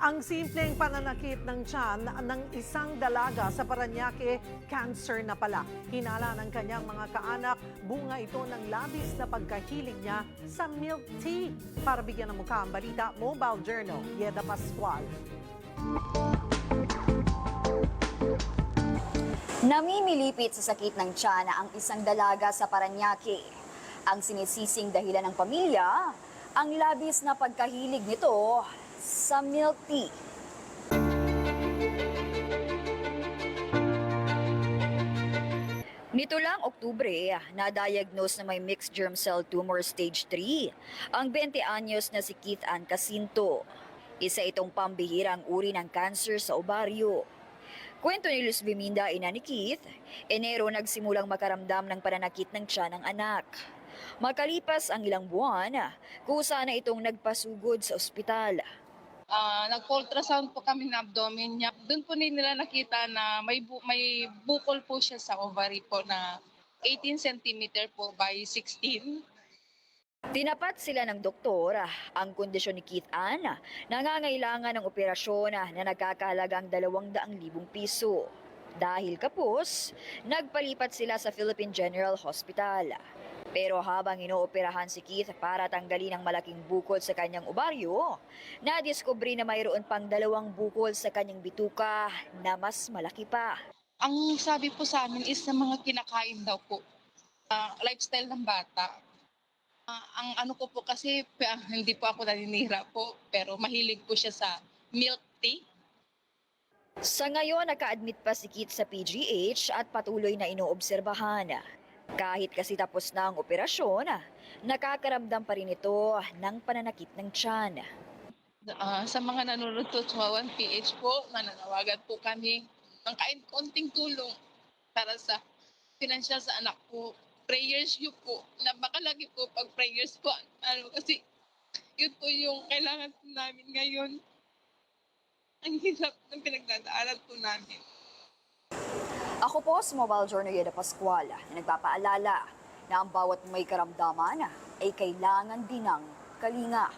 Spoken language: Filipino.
Ang simpleng pananakit ng tiyan ng isang dalaga sa Parañaque, cancer na pala. Hinala ng kanyang mga kaanak, bunga ito ng labis na pagkahilig niya sa milk tea. Para bigyan ng mukha ang balita, Mobile Journal, Yeda Pascual. Namimilipit sa sakit ng tiyan ang isang dalaga sa Parañaque. Ang sinisising dahilan ng pamilya, ang labis na pagkahilig nito sa milk tea. Nito lang Oktubre, na-diagnose na may mixed germ cell tumor stage 3 ang 20 anyos na si Keith Ann Casinto. Isa itong pambihirang uri ng cancer sa ovaryo. Kwento ni Luz Biminda, ina ni Keith, Enero nagsimulang makaramdam ng pananakit ng tiyan ng anak. Makalipas ang ilang buwan, kusa na itong nagpasugod sa ospital. Nag-ultrasound po kami ng abdomen niya. Doon po nila nakita na may bukol po siya sa ovary po na 18 cm po by 16. Tinapat sila ng doktor ang kondisyon ni Keith Ann, nangangailangan ng operasyon na nagkakahalagang 200,000 piso. Dahil kapos, nagpalipat sila sa Philippine General Hospital. Pero habang inooperahan si Keith para tanggalin ang malaking bukol sa kanyang ovaryo, nadiskubre na mayroon pang 2 bukol sa kanyang bituka na mas malaki pa. Ang sabi po sa amin is sa mga kinakain daw po, lifestyle ng bata. Ang ano ko po kasi, hindi po ako naninira po, pero mahilig po siya sa milk tea. Sa ngayon, naka-admit pa si Keith sa PGH at patuloy na inoobserbahan. Kahit kasi tapos na ang operasyon, nakakaramdam pa rin ito ng pananakit ng tiyan. Sa mga nanonood to sa 1PH po, nananawagan po kami ng konting tulong para sa financial sa anak ko. Prayers yun po, napakalagi po pag prayers po. Kasi yun po yung kailangan po namin ngayon. Ang hirap ng pinagdadaanan po namin. Ako po si Mobile Journal Yeda Pascual na nagpapaalala na ang bawat may karamdaman ay kailangan din ng kalinga.